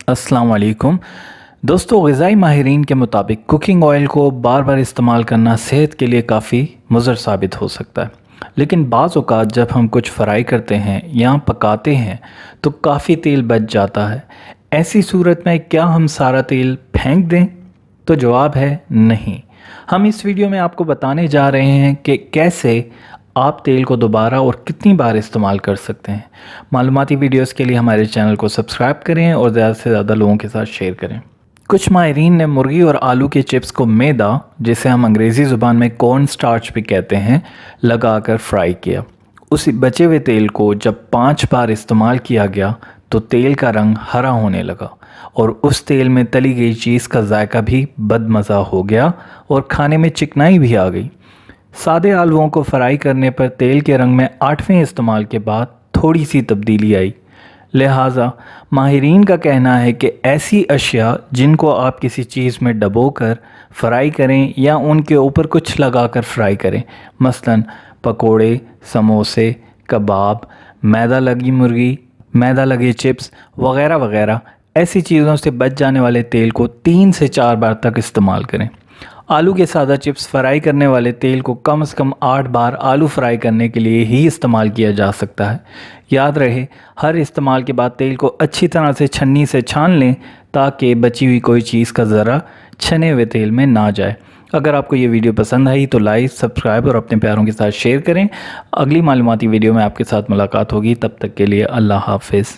अस्सलाम वालेकुम दोस्तों, ग़िज़ाई माहिरीन के मुताबिक कुकिंग ऑयल को बार बार इस्तेमाल करना सेहत के लिए काफ़ी मुज़र साबित हो सकता है। लेकिन बाज़ औक़ात जब हम कुछ फ्राई करते हैं या पकाते हैं तो काफ़ी तेल बच जाता है। ऐसी सूरत में क्या हम सारा तेल फेंक दें? तो जवाब है नहीं। हम इस वीडियो में आपको बताने जा रहे हैं कि कैसे आप तेल को दोबारा और कितनी बार इस्तेमाल कर सकते हैं। मालूमाती वीडियोस के लिए हमारे चैनल को सब्सक्राइब करें और ज़्यादा से ज़्यादा लोगों के साथ शेयर करें। कुछ माहिरीन ने मुर्गी और आलू के चिप्स को मैदा, जिसे हम अंग्रेज़ी ज़ुबान में कॉर्न स्टार्च भी कहते हैं, लगाकर फ्राई किया। उस बचे हुए तेल को जब 5 बार इस्तेमाल किया गया तो तेल का रंग हरा होने लगा और उस तेल में तली गई चीज़ का जायका भी बदमज़ा हो गया और खाने में चिकनाई भी आ गई। सादे आलूओं को फ्राई करने पर तेल के रंग में 8वें इस्तेमाल के बाद थोड़ी सी तब्दीली आई। लिहाजा माहिरीन का कहना है कि ऐसी अशिया जिनको आप किसी चीज़ में डबोकर फ्राई करें या उनके ऊपर कुछ लगाकर फ्राई करें, मसलन पकोड़े, समोसे, कबाब, मैदा लगी मुर्गी, मैदा लगे चिप्स वगैरह वगैरह, ऐसी चीज़ों से बच जाने वाले तेल को 3 से 4 बार तक इस्तेमाल करें। आलू के सादा चिप्स फ्राई करने वाले तेल को कम से कम 8 बार आलू फ्राई करने के लिए ही इस्तेमाल किया जा सकता है। याद रहे, हर इस्तेमाल के बाद तेल को अच्छी तरह से छन्नी से छान लें ताकि बची हुई कोई चीज़ का ज़रा छने हुए तेल में ना जाए। अगर आपको ये वीडियो पसंद आई तो लाइक, सब्सक्राइब और अपने प्यारों के साथ शेयर करें। अगली मालूमाती वीडियो में आपके साथ मुलाकात होगी। तब तक के लिए अल्लाह हाफ़िज़।